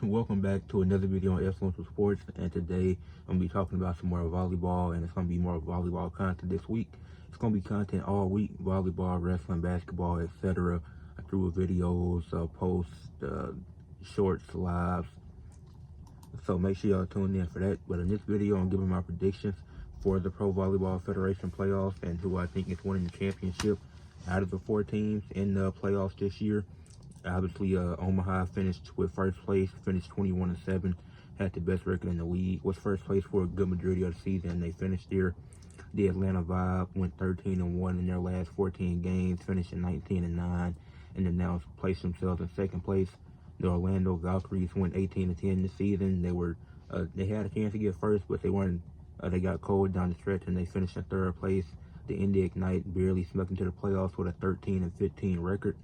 Welcome back to another video on Influential Sports, and today I'm going to be talking about some more volleyball, and it's going to be more volleyball content this week. It's going to be content all week: volleyball, wrestling, basketball, etc. through videos, posts, shorts, lives. So make sure y'all tune in for that. But in this video, I'm giving my predictions for the Pro Volleyball Federation playoffs and who I think is winning the championship out of the 4 teams in the playoffs this year. Obviously, Omaha finished with first place, finished 21-7, had the best record in the league, was first place for a good majority of the season. They finished there. The Atlanta Vibe went 13-1 in their last 14 games, finishing 19-9, and then now placed themselves in second place. The Orlando Valkyries went 18-10 this season. They had a chance to get first, but they weren't. They got cold down the stretch, and they finished in third place. The Indy Ignite barely snuck into the playoffs with a 13-15 record.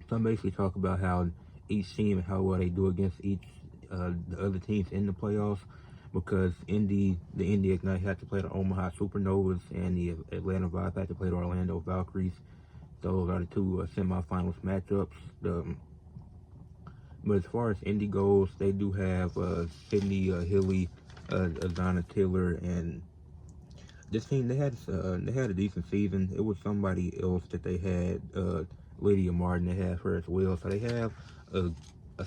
So I'm basically talk about how each team and how well they do against the other teams in the playoffs, because the Indy Ignite had to play the Omaha Supernovas and the Atlanta Vibe had to play the Orlando Valkyries. Those are the two semifinals matchups. But as far as Indy goes, they do have Sydney Hilly, Azana Tiller, and this team they had a decent season. It was somebody else that they had. Lydia Martin, they have her as well. So they have a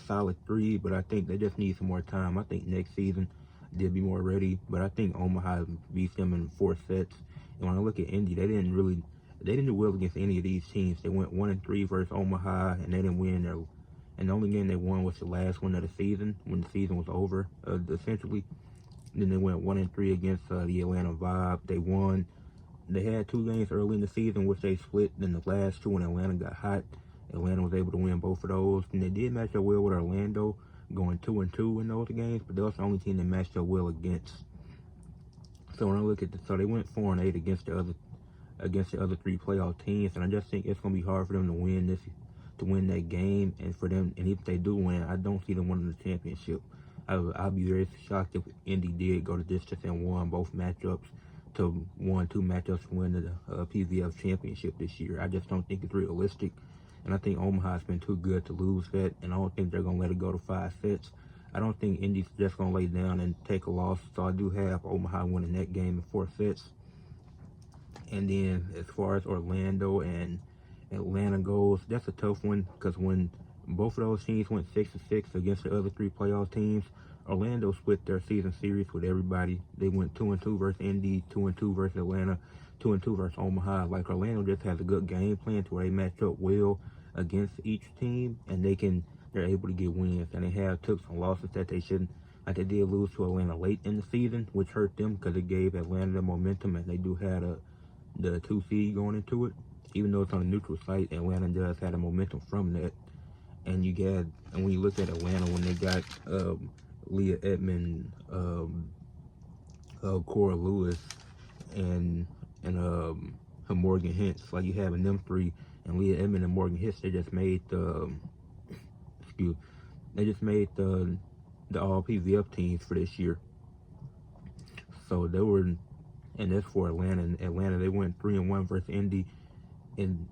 solid 3, but I think they just need some more time. I think next season they'll be more ready, but I think Omaha beats them in 4 sets. And when I look at Indy, they didn't do well against any of these teams. They went 1-3 versus Omaha, and they didn't win their. And the only game they won was the last one of the season, when the season was over, essentially. Then they went 1-3 against the Atlanta Vibe. They won. They had 2 games early in the season, which they split. Then the last 2 when Atlanta got hot, Atlanta was able to win both of those. And they did match up well with Orlando, going 2-2 in those games, but they was the only team that matched up well against. So when I look at so they went 4-8 against the other 3 playoff teams, and I just think it's gonna be hard for them to win that game. And for them, and if they do win, I don't see them winning the championship. I'll be very shocked if Indy did go to distance and won both matchups. To 1-2 matchups to win the PVF championship this year. I just don't think it's realistic, and I think Omaha's been too good to lose that, and I don't think they're gonna let it go to 5 sets. I don't think Indy's just gonna lay down and take a loss, so I do have Omaha winning that game in 4 sets. And then as far as Orlando and Atlanta goes, that's a tough one, because when both of those teams went 6-6 against the other 3 playoff teams, Orlando split their season series with everybody. They went 2-2 versus Indy, 2-2 versus Atlanta, 2-2 versus Omaha. Like, Orlando just has a good game plan to where they match up well against each team, and they're able to get wins. And they took some losses that they shouldn't. Like, they did lose to Atlanta late in the season, which hurt them because it gave Atlanta the momentum, and they do have the 2 seed going into it. Even though it's on a neutral site, Atlanta does have the momentum from that. And when you look at Atlanta, when they got Leah Edmond, Cora Lewis, and Morgan Hintz, like, you having them 3, and Leah Edmond and Morgan Hintz, they just made the all PVF teams for this year. So and that's for Atlanta. And Atlanta, they went 3-1 versus Indy, and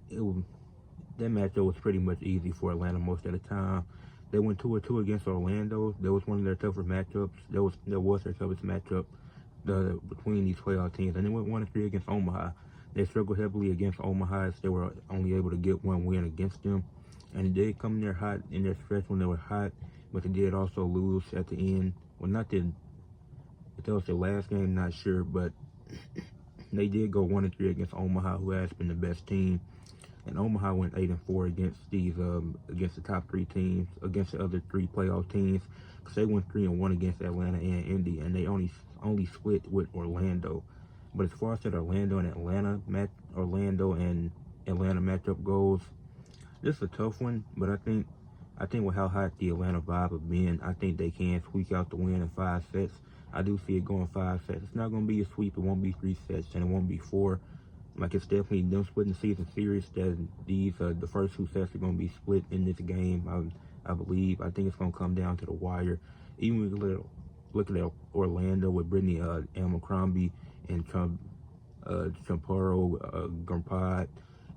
that matchup was pretty much easy for Atlanta most of the time. They went 2-2 against Orlando. That was one of their tougher matchups. That was their toughest matchup between these playoff teams. And they went 1-3 against Omaha. They struggled heavily against Omaha, as they were only able to get 1 win against them. And they did come there hot in their stretch when they were hot, but they did also lose at the end. Well, if that was their last game, not sure, but they did go 1-3 against Omaha, who has been the best team. And Omaha went 8-4 against against the top 3 teams, against the other 3 playoff teams, because they went 3-1 against Atlanta and Indy, and they only split with Orlando. But as far as that Orlando and Atlanta matchup goes, this is a tough one. But I think with how hot the Atlanta Vibe have been, I think they can squeak out the win in 5 sets. I do see it going 5 sets. It's not going to be a sweep. It won't be 3 sets, and it won't be 4. Like, it's definitely them splitting the season series. That the first 2 sets are going to be split in this game. I believe. I think it's going to come down to the wire. Even when you look at Orlando with Brittany Abercrombie and Champaro Garpad,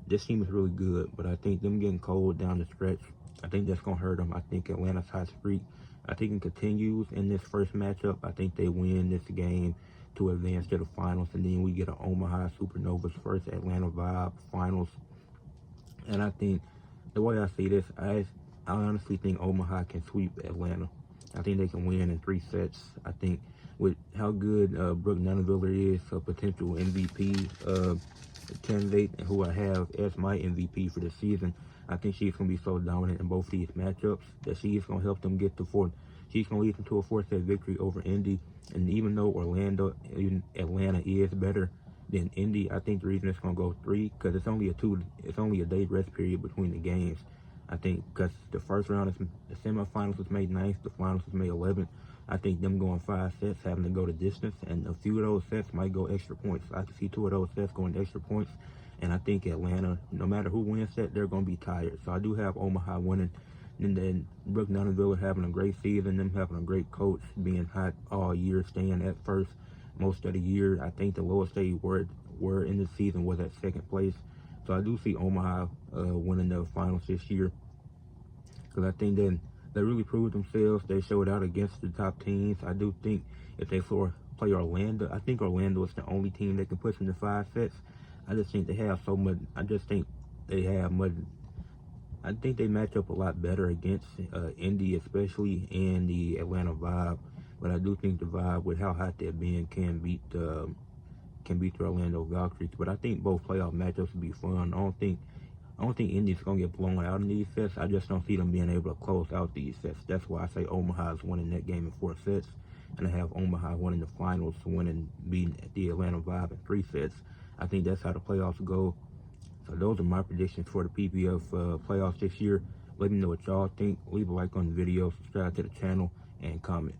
this team is really good. But I think them getting cold down the stretch I think that's going to hurt them. I think Atlanta's hot streak, I think it continues in this first matchup. I think they win this game to advance to the finals, and then we get an Omaha Supernovas first Atlanta Vibe finals. And I think the way I see this, I honestly think Omaha can sweep Atlanta. I think they can win in 3 sets. I think with how good Brooke Nuneviller is, a potential MVP candidate, and who I have as my MVP for the season, I think she's going to be so dominant in both these matchups that she is going to help them get to 4. She's going to lead them to a 4-set victory over Indy. And even though Atlanta is better than Indy, I think the reason it's going to go 3 because it's only a day rest period between the games. I think because the first round is the semifinals was May 9th, the finals was May 11th. I think them going 5 sets, having to go to distance, and a few of those sets might go extra points. I can see 2 of those sets going extra points, and I think Atlanta, no matter who wins that, they're going to be tired. So I do have Omaha winning. And then Brooke Nuneviller having a great season, them having a great coach, being hot all year, staying at first most of the year. I think the lowest they were in the season was at 2nd place. So I do see Omaha winning the finals this year, because I think that they really proved themselves. They showed out against the top teams. I do think if they play Orlando, I think Orlando is the only team that can push them to 5 sets. I just think they have so much. I just think they have much. I think they match up a lot better against Indy, especially, and the Atlanta Vibe. But I do think the Vibe, with how hot they're being, can beat the Orlando Valkyries. But I think both playoff matchups will be fun. I don't think Indy's gonna get blown out in these sets. I just don't see them being able to close out these sets. That's why I say Omaha's winning that game in 4 sets, and I have Omaha winning the finals, beating the Atlanta Vibe in 3 sets. I think that's how the playoffs go. So those are my predictions for the PVF playoffs this year. Let me know what y'all think. Leave a like on the video, subscribe to the channel, and comment.